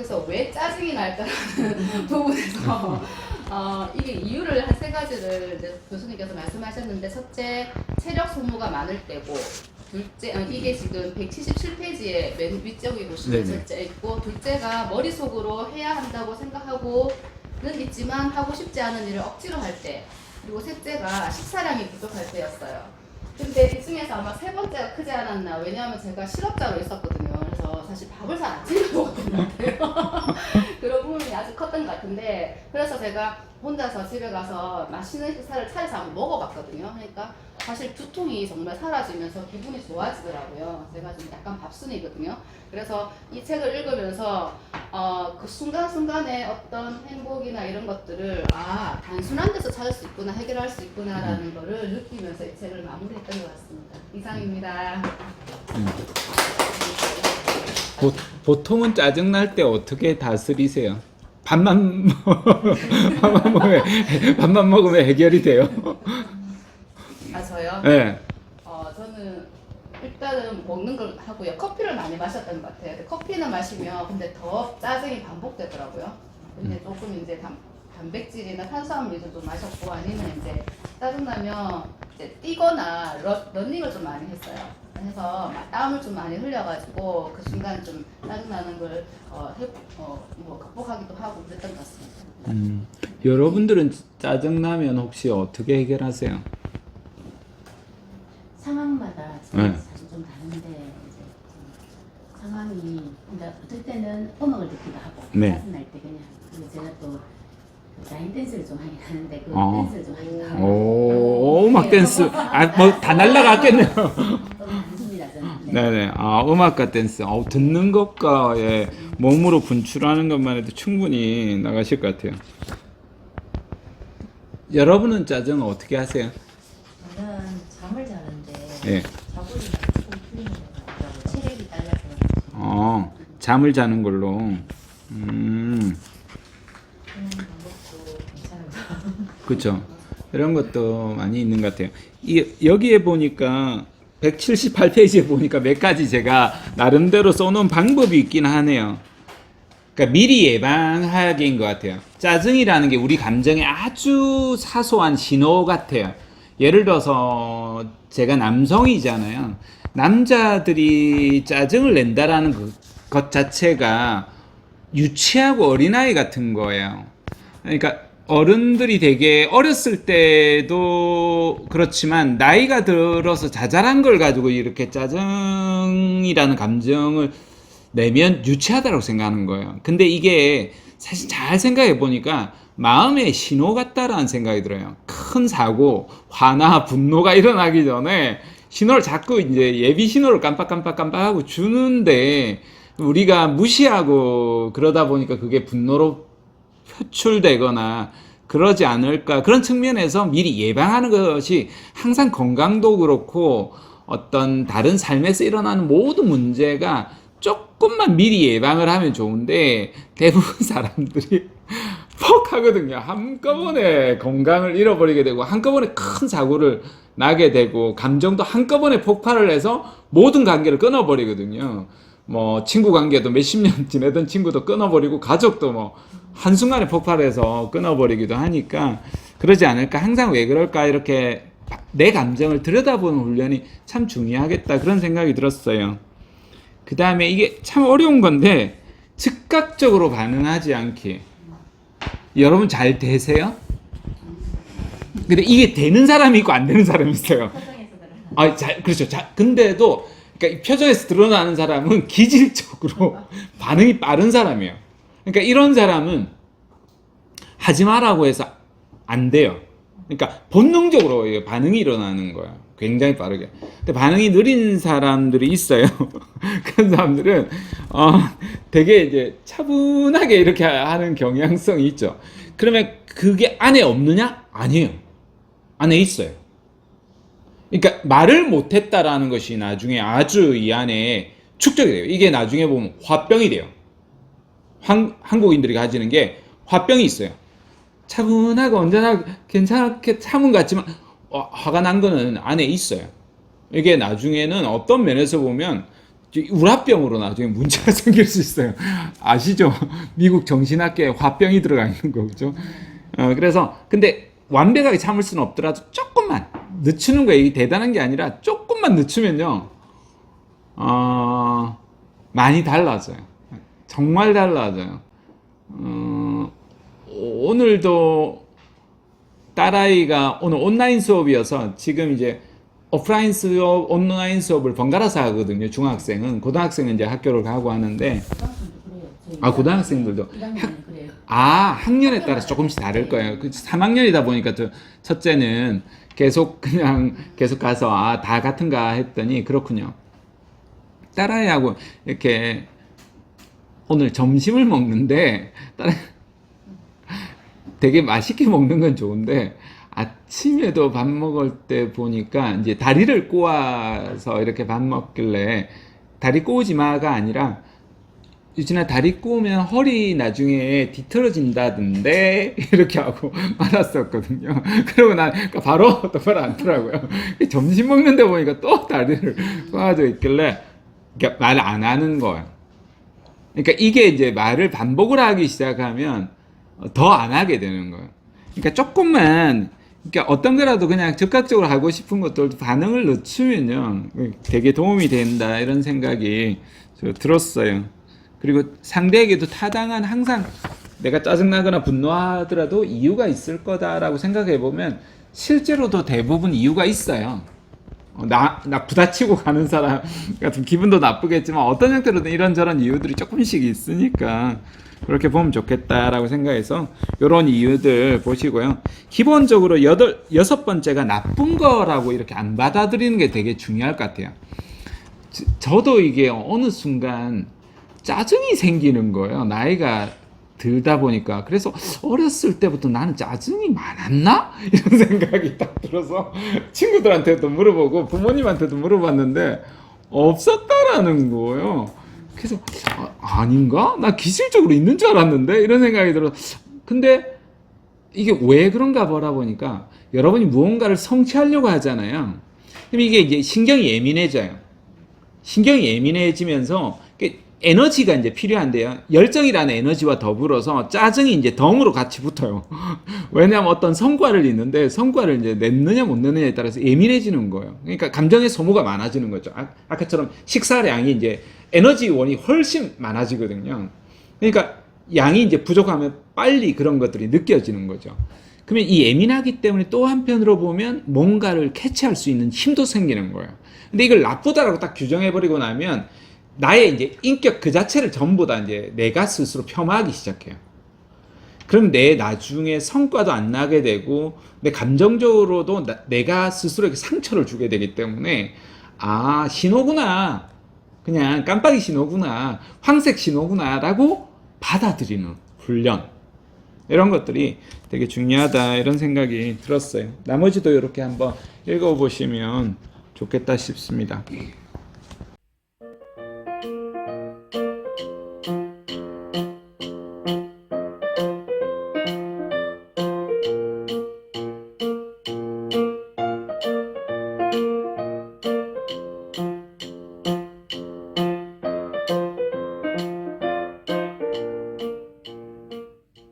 여기서 왜 짜증이 날까라는 부분에서 이게 이유를 한 세 가지를 이제 교수님께서 말씀하셨는데, 첫째, 체력 소모가 많을 때고, 둘째, 이게 지금 177페이지에 맨 윗쪽에 보시면 네네. 첫째 있고, 둘째가 머릿속으로 해야 한다고 생각하고는 있지만 하고 싶지 않은 일을 억지로 할 때, 그리고 셋째가 식사량이 부족할 때였어요. 근데 이 중에서 아마 세 번째가 크지 않았나. 왜냐하면 제가 실업자로 있었거든요. 그래서 사실 밥을 잘 안 챙겨 먹었던 것 같아요. 그런 부분이 아주 컸던 것 같은데, 그래서 제가 혼자서 집에 가서 맛있는 식사를 차려서 한번 먹어봤거든요. 그러니까 사실 두통이 정말 사라지면서 기분이 좋아지더라고요. 제가 좀 약간 밥순이거든요. 그래서 이 책을 읽으면서 그 순간순간에 어떤 행복이나 이런 것들을 단순한 데서 찾을 수 있구나, 해결할 수 있구나라는 거를 느끼면서 이 책을 마무리했던 것 같습니다. 이상입니다. 보통은 짜증날 때 어떻게 다스리세요? 밥만 밥만 먹으면 해결이 돼요. 저요? 네. 저는 일단은 먹는 걸 하고요. 커피를 많이 마셨던 것 같아요. 근데 커피는 마시면 근데 더 짜증이 반복되더라고요. 근데 조금 이제 단백질이나 탄수화물 위주도 마셨고, 아니면 이제 짜증나면 이제 뛰거나 러닝을 좀 많이 했어요. 해서 땀을 좀 많이 흘려가지고 그 순간 좀 짜증나는 걸 극복하기도 하고 그랬던 것 같습니다. 여러분들은 짜증나면 혹시 어떻게 해결하세요? 상황마다 네. 사실 좀 다른데, 이제 상황이, 그러니까 어떨 때는 음악을 듣기도 하고, 네. 짜증날 때 그냥, 그리고 제가 또 라인 댄스를 좀 하긴 하는데, 그 댄스를 좀 하기도 하고. 오, 음악 댄스. 뭐 다 날라갔겠네요. 또 단순이라 저는. 네네. 음악과 댄스. 듣는 것과 몸으로 분출하는 것만 해도 충분히 나가실 것 같아요. 여러분은 짜증을 어떻게 하세요? 저는 잠을 자는데 예. 자고 일어나면 조금 풀리는 것 같더라고요. 체력이 딸려서. 잠을 자는 걸로. 그런 방법도 괜찮은데. 그렇죠. 이런 것도 많이 있는 것 같아요. 여기에 보니까 178페이지에 보니까 몇 가지 제가 나름대로 써놓은 방법이 있긴 하네요. 그러니까 미리 예방하기인 것 같아요. 짜증이라는 게 우리 감정의 아주 사소한 신호 같아요. 예를 들어서 제가 남성이잖아요. 남자들이 짜증을 낸다라는 것 자체가 유치하고 어린아이 같은 거예요. 그러니까 어른들이 되게 어렸을 때도 그렇지만 나이가 들어서 자잘한 걸 가지고 이렇게 짜증이라는 감정을 내면 유치하다고 생각하는 거예요. 근데 이게 사실 잘 생각해 보니까 마음의 신호 같다라는 생각이 들어요. 큰 사고, 화나, 분노가 일어나기 전에 신호를 자꾸 이제 예비 신호를 깜빡깜빡하고 주는데 우리가 무시하고 그러다 보니까 그게 분노로 표출되거나 그러지 않을까, 그런 측면에서 미리 예방하는 것이 항상 건강도 그렇고 어떤 다른 삶에서 일어나는 모든 문제가 조금만 미리 예방을 하면 좋은데, 대부분 사람들이 퍽 하거든요. 한꺼번에 건강을 잃어버리게 되고 한꺼번에 큰 사고를 나게 되고 감정도 한꺼번에 폭발을 해서 모든 관계를 끊어버리거든요. 뭐 친구 관계도 몇십 년 지내던 친구도 끊어버리고 가족도 뭐 한순간에 폭발해서 끊어버리기도 하니까 그러지 않을까. 항상 왜 그럴까, 이렇게 내 감정을 들여다보는 훈련이 참 중요하겠다, 그런 생각이 들었어요. 그 다음에 이게 참 어려운 건데, 즉각적으로 반응하지 않기. 여러분 잘 되세요? 근데 이게 되는 사람이 있고 안 되는 사람이 있어요. 표정에서 드러나. 그렇죠. 근데도 그러니까 표정에서 드러나는 사람은 기질적으로 반응이 빠른 사람이에요. 그러니까 이런 사람은 하지 말라고 해서 안 돼요. 그러니까 본능적으로 반응이 일어나는 거예요. 굉장히 빠르게. 근데 반응이 느린 사람들이 있어요. 그런 사람들은 되게 이제 차분하게 이렇게 하는 경향성이 있죠. 그러면 그게 안에 없느냐? 아니에요. 안에 있어요. 그러니까 말을 못했다라는 것이 나중에 아주 이 안에 축적이 돼요. 이게 나중에 보면 화병이 돼요. 한국인들이 가지는 게 화병이 있어요. 차분하고 언제나 괜찮게 참은 것 같지만 화가 난 거는 안에 있어요. 이게 나중에는 어떤 면에서 보면 우라병으로 나중에 문제가 생길 수 있어요. 아시죠? 미국 정신학계에 화병이 들어가 있는 거죠. 그래서 근데 완벽하게 참을 수는 없더라도 조금만 늦추는 거예요. 이게 대단한 게 아니라 조금만 늦추면요, 많이 달라져요. 정말 달라져요. 오늘도 딸아이가 오늘 온라인 수업이어서 지금 이제 오프라인 수업, 온라인 수업을 번갈아서 하거든요. 중학생은. 고등학생은 이제 학교를 가고 하는데, 고등학생도 그래요. 저희 고등학생들도. 1학년은 그래요. 학년에 따라서 조금씩 다를 거예요. 3학년이다 보니까 첫째는 계속 가서, 다 같은가 했더니, 그렇군요. 딸아이하고 이렇게 오늘 점심을 먹는데, 되게 맛있게 먹는 건 좋은데, 아침에도 밥 먹을 때 보니까 이제 다리를 꼬아서 이렇게 밥 먹길래, 다리 꼬우지 마가 아니라, 유진아 다리 꼬우면 허리 나중에 뒤틀어진다던데 이렇게 하고 말았었거든요. 그러고 난 바로 똑바로 앉더라고요. 점심 먹는데 보니까 또 다리를 꼬아져 있길래 말을 안 하는 거예요. 그러니까 이게 이제 말을 반복을 하기 시작하면 더 안 하게 되는 거예요. 그러니까 조금만, 그러니까 어떤 거라도 그냥 즉각적으로 하고 싶은 것들도 반응을 늦추면요, 되게 도움이 된다, 이런 생각이 들었어요. 그리고 상대에게도 타당한, 항상 내가 짜증나거나 분노하더라도 이유가 있을 거다라고 생각해 보면 실제로도 대부분 이유가 있어요. 나 부다치고 가는 사람 같은 기분도 나쁘겠지만 어떤 형태로든 이런저런 이유들이 조금씩 있으니까 그렇게 보면 좋겠다라고 생각해서 이런 이유들 보시고요. 기본적으로 6번째가 나쁜 거라고 이렇게 안 받아들이는 게 되게 중요할 것 같아요. 저도 이게 어느 순간 짜증이 생기는 거예요. 나이가 들다 보니까. 그래서 어렸을 때부터 나는 짜증이 많았나? 이런 생각이 딱 들어서 친구들한테도 물어보고 부모님한테도 물어봤는데 없었다라는 거예요. 그래서 아닌가? 나 기질적으로 있는 줄 알았는데? 이런 생각이 들어. 근데 이게 왜 그런가 보라 보니까 여러분이 무언가를 성취하려고 하잖아요. 그럼 이게 이제 신경이 예민해져요. 신경이 예민해지면서 에너지가 이제 필요한데요. 열정이라는 에너지와 더불어서 짜증이 이제 덩으로 같이 붙어요. 왜냐하면 어떤 성과를 있는데 성과를 이제 냈느냐 못 냈느냐에 따라서 예민해지는 거예요. 그러니까 감정의 소모가 많아지는 거죠. 아까처럼 식사량이 이제 에너지원이 훨씬 많아지거든요. 그러니까 양이 이제 부족하면 빨리 그런 것들이 느껴지는 거죠. 그러면 이 예민하기 때문에 또 한편으로 보면 뭔가를 캐치할 수 있는 힘도 생기는 거예요. 근데 이걸 나쁘다라고 딱 규정해버리고 나면 나의 이제 인격 그 자체를 전부 다 이제 내가 스스로 폄하하기 시작해요. 그럼 내 나중에 성과도 안 나게 되고 내 감정적으로도 내가 스스로에게 상처를 주게 되기 때문에 신호구나, 그냥 깜빡이 신호구나, 황색 신호구나 라고 받아들이는 훈련, 이런 것들이 되게 중요하다, 이런 생각이 들었어요. 나머지도 이렇게 한번 읽어보시면 좋겠다 싶습니다.